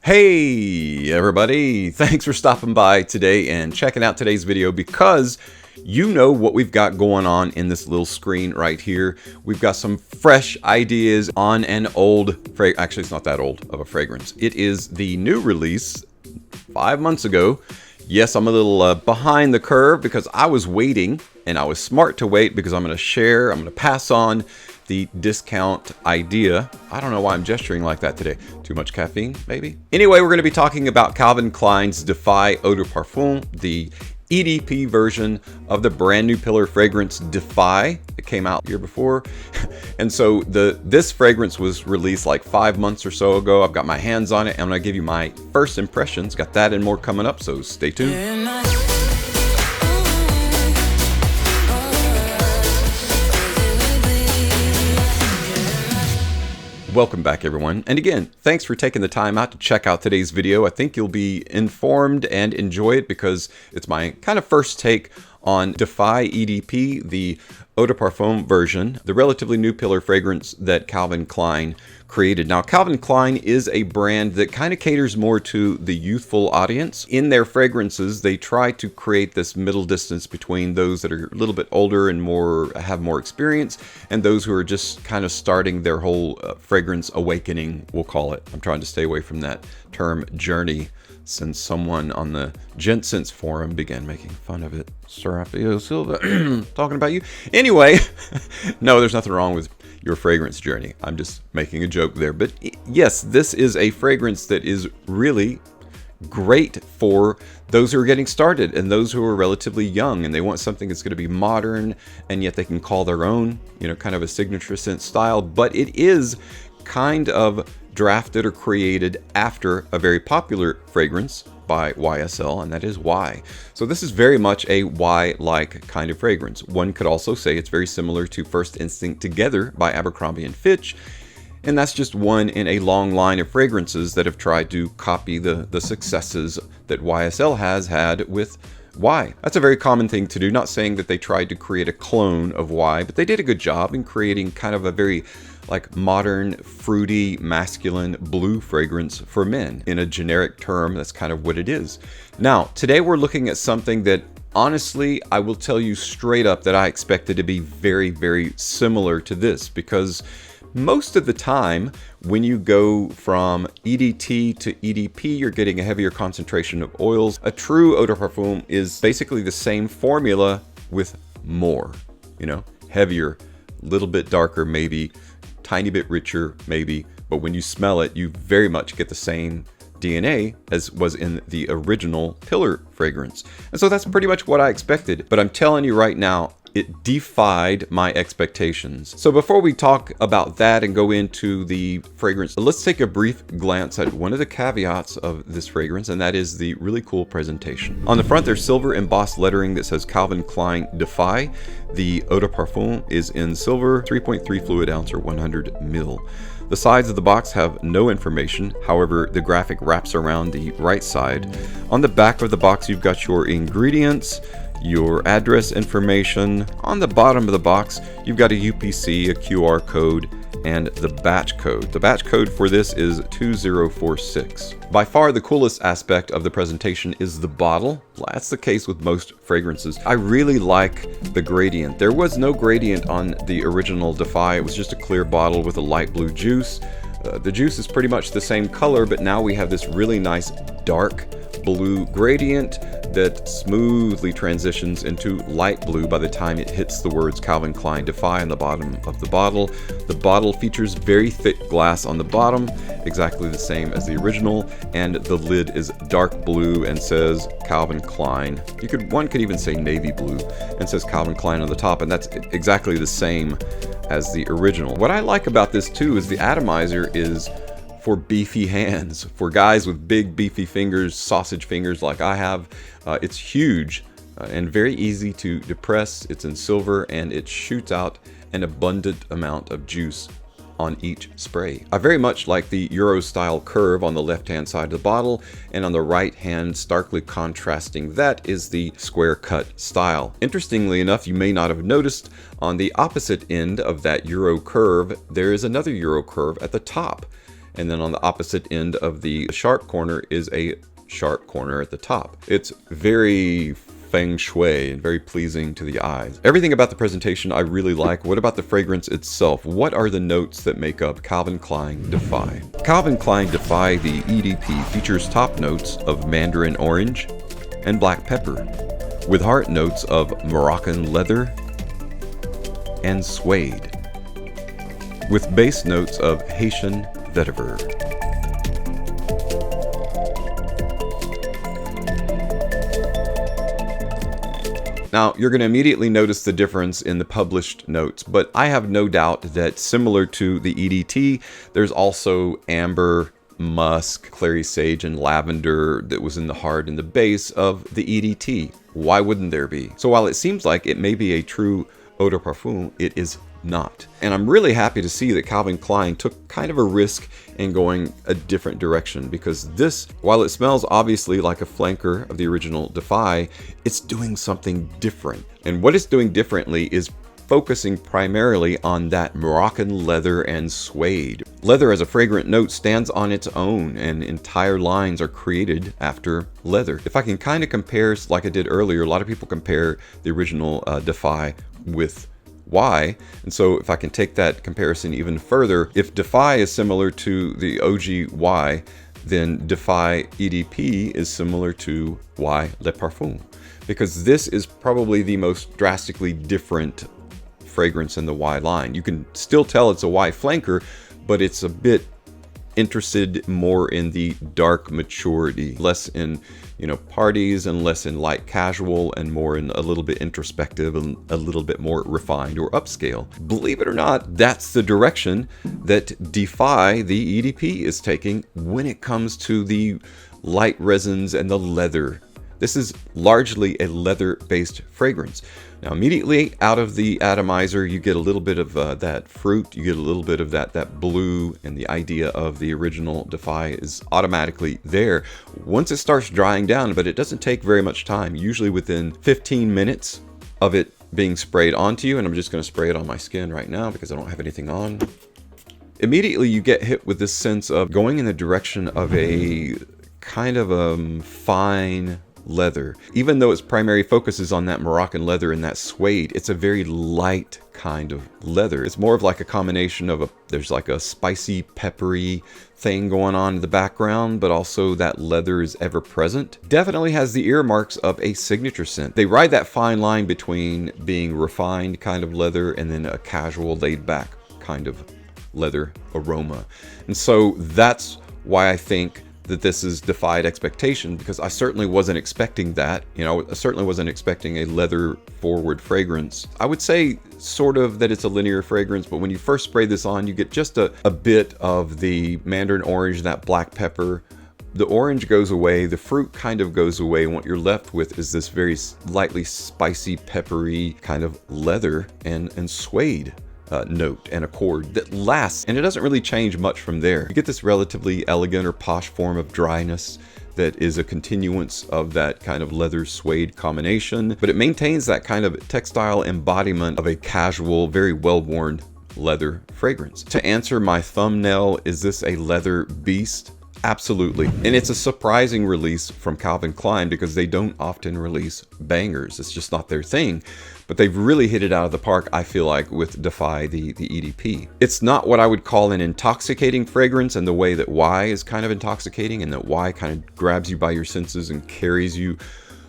Hey everybody, thanks for stopping by today and checking out today's video because you know what we've got going on in this little screen right here. We've got some fresh ideas on an old actually it's not that old of a fragrance. It is the new release 5 months ago. Yes, I'm a little behind the curve because I was waiting, and I was smart to wait because I'm going to pass on the discount idea. I don't know why I'm gesturing like that today. Too much caffeine, maybe? Anyway, we're going to be talking about Calvin Klein's Defy Eau De Parfum, the EDP version of the brand new pillar fragrance Defy. It came out the year before. And so this fragrance was released like 5 months or so ago. I've got my hands on it, and I'm going to give you my first impressions. Got that and more coming up, so stay tuned. Welcome back everyone, and again, thanks for taking the time out to check out today's video. I think you'll be informed and enjoy it because it's my kind of first take on Defy EDP, the Eau De Parfum version, the relatively new pillar fragrance that Calvin Klein created. Now, Calvin Klein is a brand that kind of caters more to the youthful audience. In their fragrances, they try to create this middle distance between those that are a little bit older and have more experience, and those who are just kind of starting their whole fragrance awakening, we'll call it. I'm trying to stay away from that term journey, since someone on the GentSense forum began making fun of it. Serapio Silva, talking about you. Anyway, no, there's nothing wrong with your fragrance journey. I'm just making a joke there. But yes, this is a fragrance that is really great for those who are getting started and those who are relatively young and they want something that's going to be modern and yet they can call their own, kind of a signature scent style. But it is kind of drafted or created after a very popular fragrance by YSL, and that is Y. So this is very much a Y-like kind of fragrance. One could also say it's very similar to First Instinct Together by Abercrombie & Fitch, and that's just one in a long line of fragrances that have tried to copy the successes that YSL has had with Y. That's a very common thing to do. Not saying that they tried to create a clone of Y, but they did a good job in creating kind of a very modern, fruity, masculine blue fragrance for men. In a generic term, that's kind of what it is. Now, today we're looking at something that honestly, I will tell you straight up that I expected to be very, very similar to this, because most of the time when you go from EDT to EDP, you're getting a heavier concentration of oils. A true Eau De Parfum is basically the same formula with more, heavier, a little bit darker maybe, tiny bit richer maybe, but when you smell it, you very much get the same DNA as was in the original pillar fragrance. And so that's pretty much what I expected, but I'm telling you right now, it defied my expectations. So before we talk about that and go into the fragrance, let's take a brief glance at one of the caveats of this fragrance, and that is the really cool presentation. On the front, there's silver embossed lettering that says Calvin Klein Defy. The Eau De Parfum is in silver, 3.3 fluid ounce or 100 ml. The sides of the box have no information. However, the graphic wraps around the right side. On the back of the box, you've got your ingredients, your address information. On the bottom of the box, you've got a UPC, a QR code, and the batch code. The batch code for this is 2046. By far the coolest aspect of the presentation is the bottle. That's the case with most fragrances. I really like the gradient. There was no gradient on the original Defy. It was just a clear bottle with a light blue juice. The juice is pretty much the same color, but now we have this really nice dark blue gradient that smoothly transitions into light blue by the time it hits the words Calvin Klein Defy on the bottom of the bottle. The bottle features very thick glass on the bottom, exactly the same as the original, and the lid is dark blue and says Calvin Klein. One could even say navy blue and says Calvin Klein on the top, and that's exactly the same as the original. What I like about this too is the atomizer is for beefy hands, for guys with big beefy fingers, sausage fingers like I have. It's huge and very easy to depress. It's in silver and it shoots out an abundant amount of juice on each spray. I very much like the Euro style curve on the left hand side of the bottle, and on the right hand, starkly contrasting that, is the square cut style. Interestingly enough, you may not have noticed, on the opposite end of that Euro curve there is another Euro curve at the top. and then on the opposite end of the sharp corner is a sharp corner at the top. It's very feng shui and very pleasing to the eyes. Everything about the presentation I really like. What about the fragrance itself? What are the notes that make up Calvin Klein Defy? Calvin Klein Defy, the EDP, features top notes of mandarin orange and black pepper, with heart notes of Moroccan leather and suede, with base notes of Haitian vetiver. Now, you're going to immediately notice the difference in the published notes, but I have no doubt that similar to the EDT, there's also amber, musk, clary sage, and lavender that was in the heart and the base of the EDT. Why wouldn't there be? So while it seems like it may be a true Eau De Parfum, it is not. And I'm really happy to see that Calvin Klein took kind of a risk in going a different direction, because this, while it smells obviously like a flanker of the original Defy, it's doing something different. And what it's doing differently is focusing primarily on that Moroccan leather and suede. Leather as a fragrant note stands on its own, and entire lines are created after leather. If I can kind of compare, like I did earlier, a lot of people compare the original Defy with Y, and so if I can take that comparison even further, if Defy is similar to the OG Y, then Defy EDP is similar to Y Le Parfum, because this is probably the most drastically different fragrance in the Y line. You can still tell it's a Y flanker, but it's a bit interested more in the dark maturity, less in, parties, and less in light casual, and more in a little bit introspective and a little bit more refined or upscale. Believe it or not, that's the direction that Defy, the EDP, is taking when it comes to the light resins and the leather. This is largely a leather-based fragrance. Now, immediately out of the atomizer, you get a little bit of that fruit, you get a little bit of that blue, and the idea of the original Defy is automatically there once it starts drying down, but it doesn't take very much time, usually within 15 minutes of it being sprayed onto you, and I'm just going to spray it on my skin right now because I don't have anything on. Immediately you get hit with this sense of going in the direction of a kind of fine leather. Even though its primary focus is on that Moroccan leather and that suede, it's a very light kind of leather. It's more of like a combination of there's like a spicy, peppery thing going on in the background, but also that leather is ever present. Definitely has the earmarks of a signature scent. They ride that fine line between being refined kind of leather and then a casual, laid back kind of leather aroma. And so that's why I think that this has defied expectation, because I certainly wasn't expecting that. I certainly wasn't expecting a leather forward fragrance. I would say sort of that it's a linear fragrance, but when you first spray this on, you get just a bit of the mandarin orange, that black pepper. The orange goes away, the fruit kind of goes away, and what you're left with is this very lightly spicy, peppery kind of leather and suede note and accord that lasts, and it doesn't really change much from there. You get this relatively elegant or posh form of dryness that is a continuance of that kind of leather suede combination, but it maintains that kind of textile embodiment of a casual, very well-worn leather fragrance. To answer my thumbnail, is this a leather beast? Absolutely. And it's a surprising release from Calvin Klein, because they don't often release bangers. It's just not their thing. But they've really hit it out of the park, I feel like, with Defy, the EDP. It's not what I would call an intoxicating fragrance in the way that Y is kind of intoxicating, and that Y kind of grabs you by your senses and carries you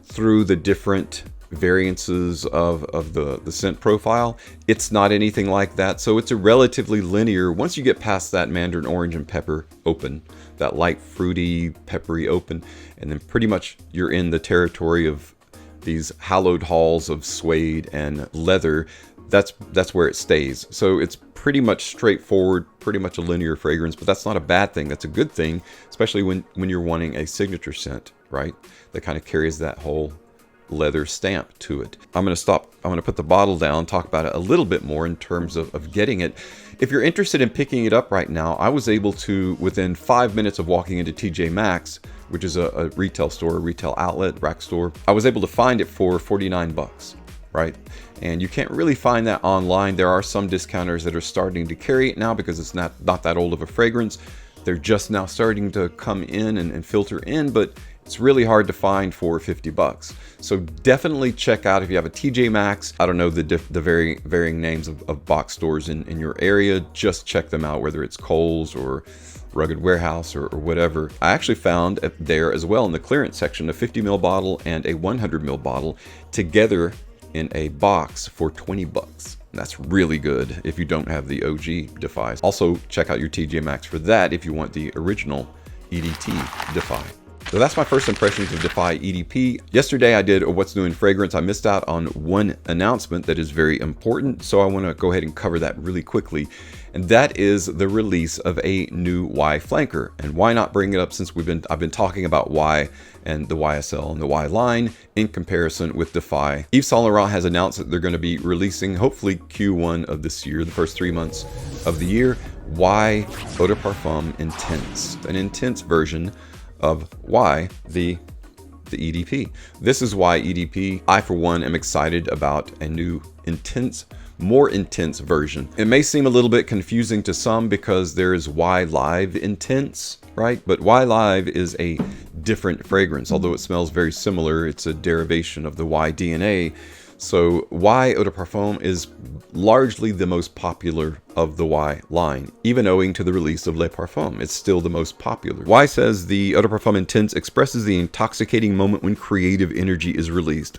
through the different variances of the scent profile. It's not anything like that. So it's a relatively linear, once you get past that mandarin orange and pepper open, that light fruity peppery open, and then pretty much you're in the territory of these hallowed halls of suede and leather. That's where it stays. So it's pretty much straightforward, pretty much a linear fragrance, but that's not a bad thing. That's a good thing, especially when you're wanting a signature scent, right? That kind of carries that whole leather stamp to it. I'm going to put the bottle down, talk about it a little bit more in terms of getting it. If you're interested in picking it up right now, I was able to, within 5 minutes of walking into TJ Maxx, which is a retail store, a retail outlet, rack store, I was able to find it for 49 bucks, right? And you can't really find that online. There are some discounters that are starting to carry it now because it's not that old of a fragrance. They're just now starting to come in and filter in, but it's really hard to find for 50 bucks. So definitely check out if you have a TJ Maxx. I don't know the varying names of box stores in your area. Just check them out, whether it's Kohl's or Rugged Warehouse or whatever. I actually found there as well in the clearance section a 50 ml bottle and a 100 ml bottle together in a box for 20 bucks. That's really good if you don't have the OG Defy. Also check out your TJ Maxx for that if you want the original EDT Defy. So that's my first impressions of Defy EDP. Yesterday I did a What's New in Fragrance. I missed out on one announcement that is very important, so I want to go ahead and cover that really quickly. And that is the release of a new Y flanker. And why not bring it up since I've been talking about Y and the YSL and the Y line in comparison with Defy. Yves Saint Laurent has announced that they're going to be releasing, hopefully Q1 of this year, the first 3 months of the year, Y Eau De Parfum Intense, an intense version of Y, the EDP. This is Y EDP. I, for one, am excited about a new more intense version. It may seem a little bit confusing to some because there is Y Live Intense, right? But Y Live is a different fragrance. Although it smells very similar, it's a derivation of the Y DNA. So Y Eau De Parfum is largely the most popular of the Y line, even owing to the release of Le Parfum. It's still the most popular. Y says the Eau De Parfum Intense expresses the intoxicating moment when creative energy is released.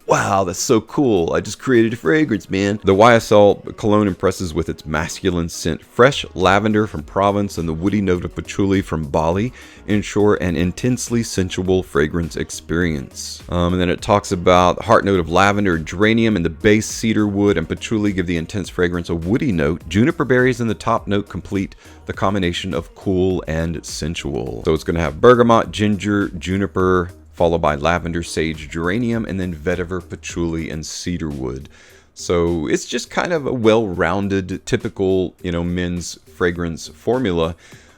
Wow, that's so cool. I just created a fragrance, man. The YSL cologne impresses with its masculine scent. Fresh lavender from Provence and the woody note of patchouli from Bali ensure an intensely sensual fragrance experience. And then it talks about heart note of lavender and geranium, and the base cedar wood and patchouli give the intense fragrance a woody note. Juniper berries in the top note complete the combination of cool and sensual. So it's going to have bergamot, ginger, juniper, followed by lavender, sage, geranium, and then vetiver, patchouli, and cedarwood. So it's just kind of a well-rounded, typical, men's fragrance formula,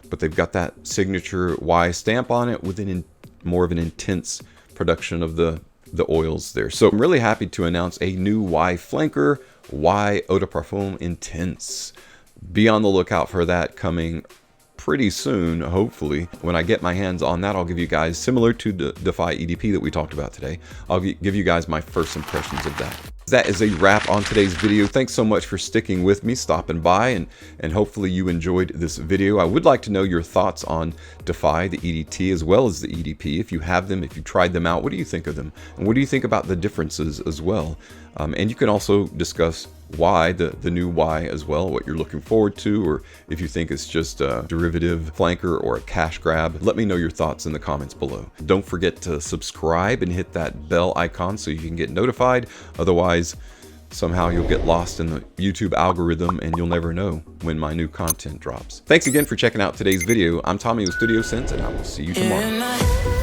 but they've got that signature Y stamp on it with more of an intense production of the oils there. So I'm really happy to announce a new Y flanker, Y Eau De Parfum Intense. Be on the lookout for that coming pretty soon, hopefully. When I get my hands on that, I'll give you guys, similar to the Defy EDP that we talked about today, I'll give you guys my first impressions of that. That is a wrap on today's video. Thanks so much for sticking with me, stopping by, and hopefully you enjoyed this video. I would like to know your thoughts on Defy, the EDT, as well as the EDP. If you have them, if you tried them out, what do you think of them? And what do you think about the differences as well? And you can also discuss why the new Y as well, what you're looking forward to, or if you think it's just a derivative flanker or a cash grab. Let me know your thoughts in the comments below. Don't forget to subscribe and hit that bell icon so you can get notified. Otherwise, somehow you'll get lost in the YouTube algorithm and you'll never know when my new content drops. Thanks again for checking out today's video. I'm Tommy with Studio Sense, and I will see you tomorrow.